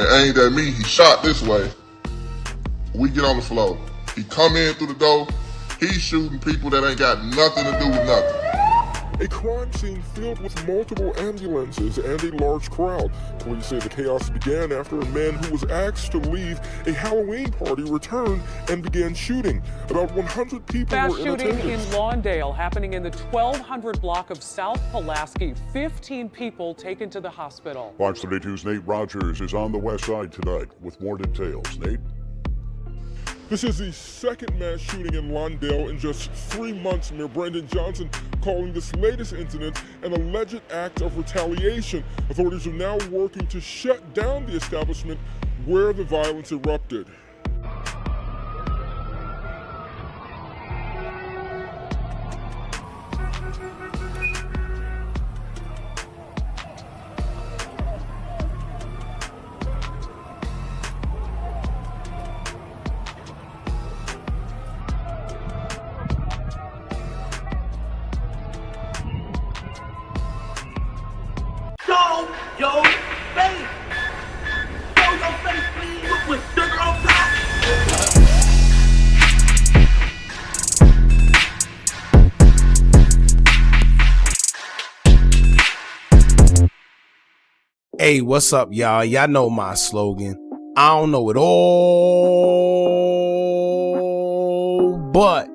aimed at me, he shot this way. We get on the floor. He come in through the door. He's shooting people that ain't got nothing to do with nothing. A crime scene filled with multiple ambulances and a large crowd. Police say the chaos began after a man who was asked to leave a Halloween party returned and began shooting. About 100 people Mass were in shooting attendance. in Lawndale happening in the 1200 block of South Pulaski. 15 people taken to the hospital. Fox 32's Nate Rogers is on the west side tonight with more details. Nate? This is the second mass shooting in Lawndale in just 3 months. Mayor Brandon Johnson calling this latest incident an alleged act of retaliation. Authorities are now working to shut down the establishment where the violence erupted. Show your face. Show your face, please. With sugar on top. Hey, what's up, y'all? Y'all know my slogan. I don't know it all, but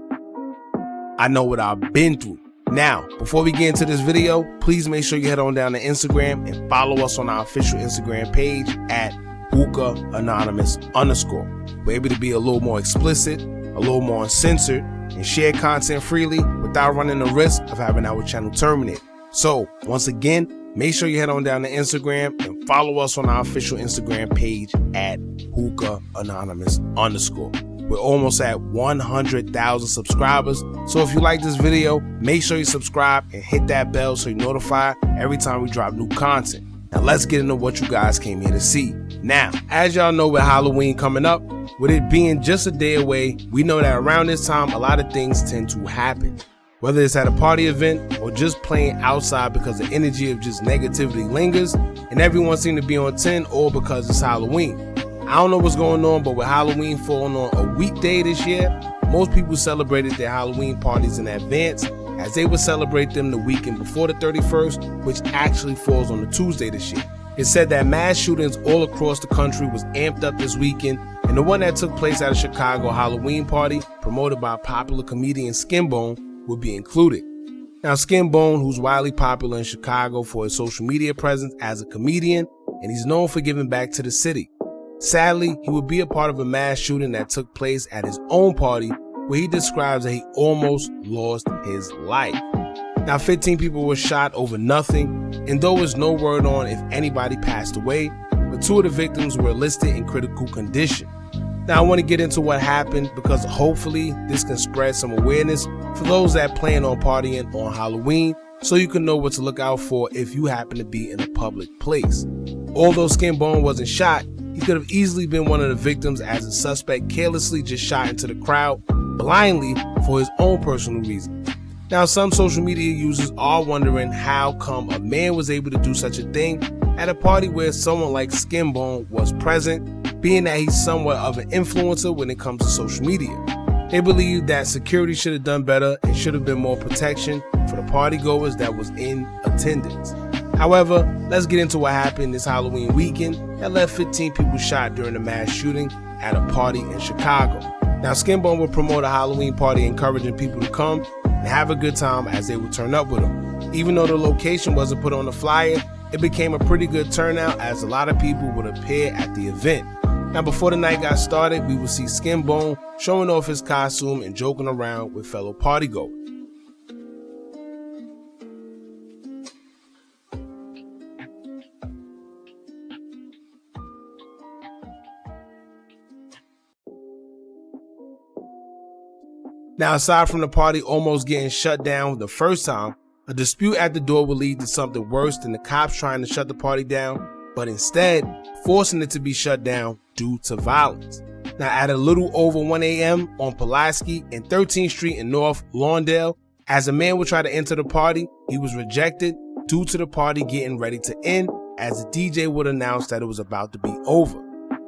I know what I've been through. Now, before we get into this video, please make sure you head on down to Instagram and follow us on our official Instagram page at Hookah Anonymous _. We're able to be a little more explicit, a little more uncensored, and share content freely without running the risk of having our channel terminated. So, once again, make sure you head on down to Instagram and follow us on our official Instagram page at Hookah Anonymous _. We're almost at 100,000 subscribers. So if you like this video, make sure you subscribe and hit that bell so you're notified every time we drop new content. Now let's get into what you guys came here to see. Now, as y'all know, with Halloween coming up, with it being just a day away, we know that around this time, a lot of things tend to happen. Whether it's at a party event or just playing outside because the energy of just negativity lingers and everyone seems to be on 10, or because it's Halloween. I don't know what's going on, but with Halloween falling on a weekday this year, most people celebrated their Halloween parties in advance, as they would celebrate them the weekend before the 31st, which actually falls on a Tuesday this year. It's said that mass shootings all across the country was amped up this weekend, and the one that took place at a Chicago Halloween party promoted by popular comedian Skinbone would be included. Now, Skinbone, who's widely popular in Chicago for his social media presence as a comedian, and he's known for giving back to the city. Sadly, he would be a part of a mass shooting that took place at his own party, where he describes that he almost lost his life. Now, 15 people were shot over nothing, and though there's no word on if anybody passed away, but 2 of the victims were listed in critical condition. Now, I want to get into what happened because hopefully this can spread some awareness for those that plan on partying on Halloween, so you can know what to look out for if you happen to be in a public place. Although Skinbone wasn't shot, he could have easily been one of the victims, as the suspect carelessly just shot into the crowd blindly for his own personal reasons. Now, some social media users are wondering how come a man was able to do such a thing at a party where someone like Skinbone was present, being that he's somewhat of an influencer when it comes to social media. They believe that security should have done better and should have been more protection for the partygoers that was in attendance. However, let's get into what happened this Halloween weekend that left 15 people shot during a mass shooting at a party in Chicago. Now, Skinbone will promote a Halloween party encouraging people to come and have a good time as they would turn up with him. Even though the location wasn't put on the flyer, it became a pretty good turnout as a lot of people would appear at the event. Now, before the night got started, we would see Skinbone showing off his costume and joking around with fellow partygoers. Now, aside from the party almost getting shut down the first time, a dispute at the door would lead to something worse than the cops trying to shut the party down, but instead forcing it to be shut down due to violence. Now, at a little over 1 a.m. on Pulaski and 13th Street in North Lawndale, as a man would try to enter the party, he was rejected due to the party getting ready to end as the DJ would announce that it was about to be over.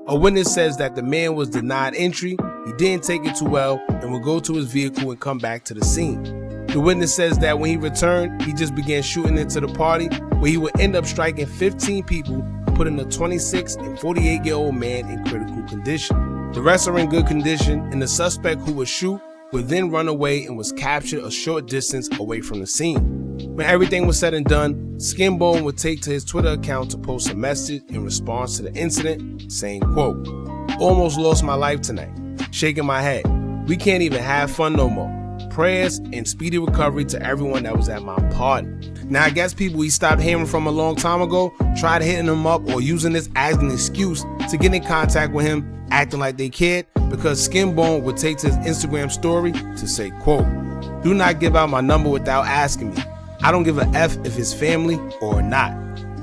A witness says that the man was denied entry, he didn't take it too well, and would go to his vehicle and come back to the scene. The witness says that when he returned, he just began shooting into the party, where he would end up striking 15 people, putting a 26 and 48-year-old man in critical condition. The rest are in good condition, and the suspect who would shoot would then run away and was captured a short distance away from the scene. When everything was said and done, Skinbone would take to his Twitter account to post a message in response to the incident, saying, quote, "Almost lost my life tonight. Shaking my head. We can't even have fun no more. Prayers and speedy recovery to everyone that was at my party." Now, I guess people he stopped hearing from a long time ago tried hitting him up or using this as an excuse to get in contact with him, acting like they cared, because Skinbone would take to his Instagram story to say, quote, "Do not give out my number without asking me. I don't give a F if it's family or not.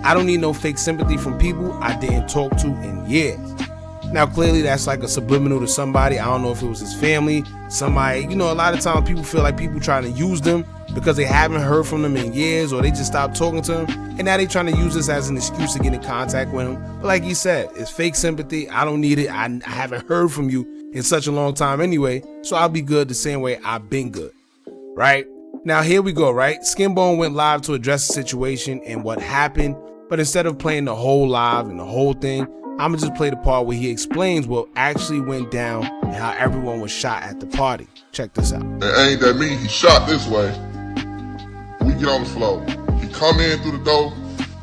I don't need no fake sympathy from people I didn't talk to in years." Now, clearly that's like a subliminal to somebody. I don't know if it was his family, somebody, a lot of times people feel like people trying to use them because they haven't heard from them in years, or they just stopped talking to him, and now they trying to use this as an excuse to get in contact with him. But like he said, it's fake sympathy. I don't need it. I haven't heard from you in such a long time anyway, so I'll be good the same way I've been good, right? Now here we go, right? Skinbone went live to address the situation and what happened, but instead of playing the whole live and the whole thing, I'm gonna just play the part where he explains what actually went down and how everyone was shot at the party. Check this out. It ain't that me, he shot this way. We get on the floor. He come in through the door,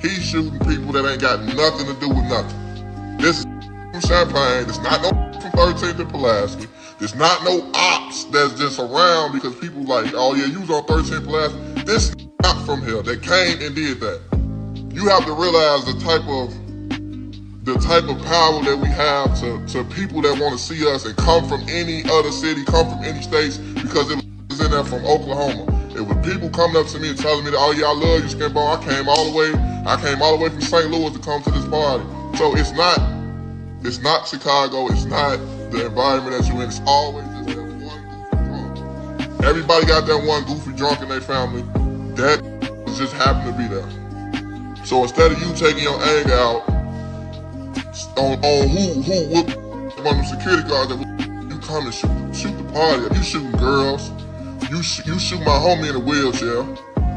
he's shooting people that ain't got nothing to do with nothing. This is from Champaign, it's not no from 13th and Pulaski. There's not no ops that's just around because people like, oh yeah, you was on 13th Pulaski. This is not from here, they came and did that. You have to realize the type of power that we have to people that want to see us and come from any other city, come from any states, because it was in there from Oklahoma. It was people coming up to me and telling me that, oh yeah, I love you, Skinbone. I came all the way from St. Louis to come to this party. So it's not Chicago, it's not the environment that you're in, it's always just that one goofy drunk. Everybody got that one goofy drunk in their family. That just happened to be there. So instead of you taking your anger out on who one of the security guards that you come and shoot the party up. You shooting girls. You shoot my homie in a wheelchair.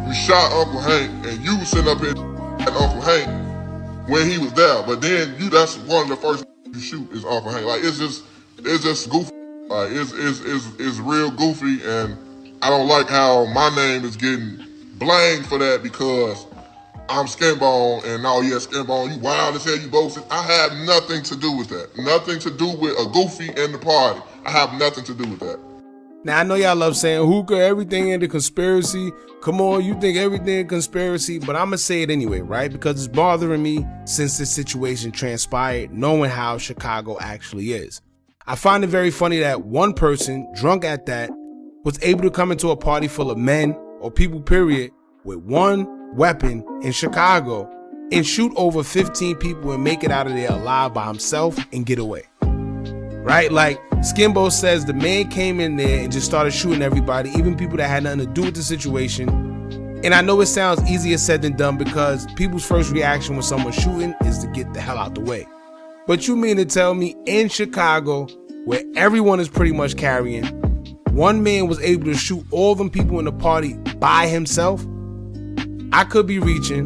You shot Uncle Hank, and you was sitting up here at Uncle Hank when he was there. But then that's one of the first you shoot is Uncle Hank. Like it's just goofy. Like it's real goofy, and I don't like how my name is getting blamed for that because I'm Skinbone, and oh yeah, Skinbone, you wild as hell, you boasting. I have nothing to do with that. Nothing to do with a goofy in the party. I have nothing to do with that. Now, I know y'all love saying, Hookah, everything in the conspiracy. Come on, you think everything in conspiracy, but I'm going to say it anyway, right? Because it's bothering me since this situation transpired, knowing how Chicago actually is. I find it very funny that one person, drunk at that, was able to come into a party full of men, or people period, with one weapon in Chicago and shoot over 15 people and make it out of there alive by himself and get away. Right? Like Skinbone says, the man came in there and just started shooting everybody, even people that had nothing to do with the situation. And I know it sounds easier said than done because people's first reaction when someone's shooting is to get the hell out the way. But you mean to tell me in Chicago, where everyone is pretty much carrying, one man was able to shoot all them people in the party by himself? I could be reaching,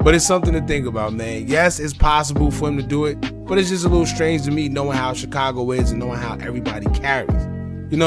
but it's something to think about, man. Yes, it's possible for him to do it, but it's just a little strange to me knowing how Chicago is and knowing how everybody carries.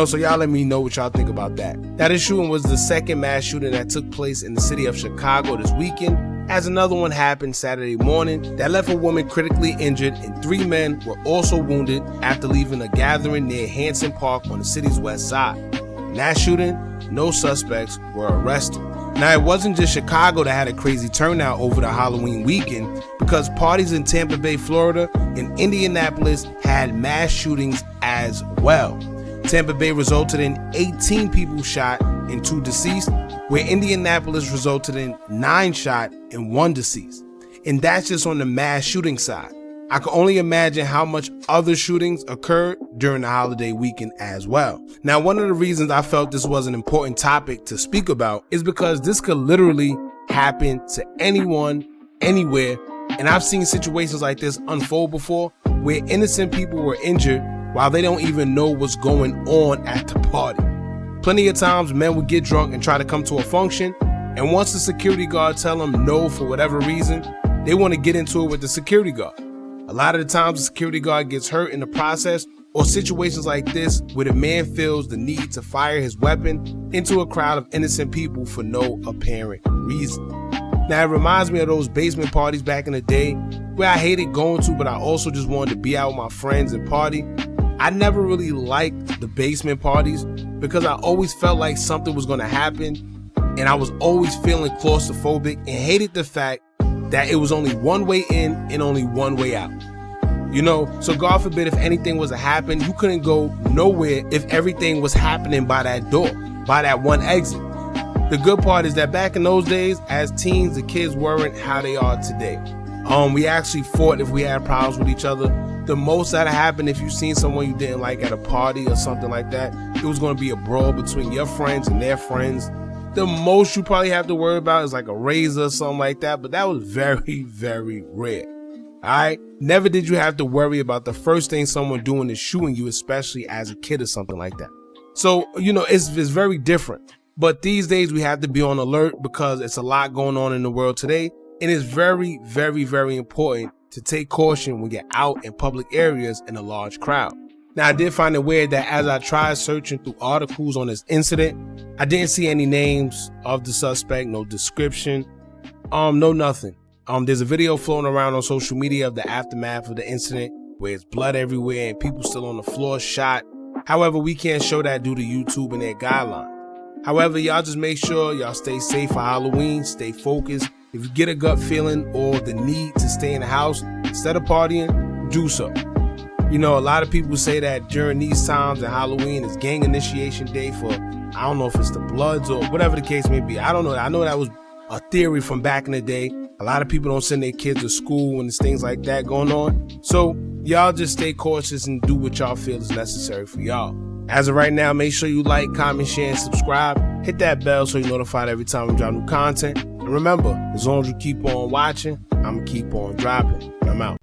So y'all let me know what y'all think about that. Now, this shooting was the second mass shooting that took place in the city of Chicago this weekend, as another one happened Saturday morning that left a woman critically injured and 3 men were also wounded after leaving a gathering near Hanson Park on the city's west side. In that shooting, no suspects were arrested. Now, it wasn't just Chicago that had a crazy turnout over the Halloween weekend, because parties in Tampa Bay, Florida, and Indianapolis had mass shootings as well. Tampa Bay resulted in 18 people shot and 2 deceased, where Indianapolis resulted in 9 shot and 1 deceased. And that's just on the mass shooting side. I can only imagine how much other shootings occurred during the holiday weekend as well. Now, one of the reasons I felt this was an important topic to speak about is because this could literally happen to anyone, anywhere, And I've seen situations like this unfold before where innocent people were injured while they don't even know what's going on at the party. Plenty of times men would get drunk and try to come to a function, and once the security guard tell them no for whatever reason, they want to get into it with the security guard. A lot of the times the security guard gets hurt in the process, or situations like this where the man feels the need to fire his weapon into a crowd of innocent people for no apparent reason. Now, it reminds me of those basement parties back in the day where I hated going to, but I also just wanted to be out with my friends and party. I never really liked the basement parties because I always felt like something was going to happen, and I was always feeling claustrophobic and hated the fact that it was only one way in and only one way out. You know, so God forbid if anything was to happen, you couldn't go nowhere if everything was happening by that door, by that one exit. The good part is that back in those days, as teens, the kids weren't how they are today. We actually fought if we had problems with each other. The most that happened if you seen someone you didn't like at a party or something like that, it was going to be a brawl between your friends and their friends. The most you probably have to worry about is like a razor or something like that, but that was very, very rare. Alright? Never did you have to worry about the first thing someone doing is shooting you, especially as a kid or something like that. So, you know, it's very different. But these days we have to be on alert because it's a lot going on in the world today. And it's very, very, very important to take caution when you're out in public areas in a large crowd. Now, I did find it weird that as I tried searching through articles on this incident, I didn't see any names of the suspect, no description, no nothing. There's a video floating around on social media of the aftermath of the incident where it's blood everywhere and people still on the floor shot. However, we can't show that due to YouTube and their guidelines. However, y'all just make sure y'all stay safe for Halloween, stay focused. If you get a gut feeling or the need to stay in the house instead of partying, do so. You know, a lot of people say that during these times and Halloween is gang initiation day for, I don't know if it's the Bloods or whatever the case may be. I don't know. I know that was a theory from back in the day. A lot of people don't send their kids to school when there's things like that going on. So y'all just stay cautious and do what y'all feel is necessary for y'all. As of right now, make sure you like, comment, share, and subscribe. Hit that bell so you're notified every time we drop new content. And remember, as long as you keep on watching, I'm going to keep on dropping. And I'm out.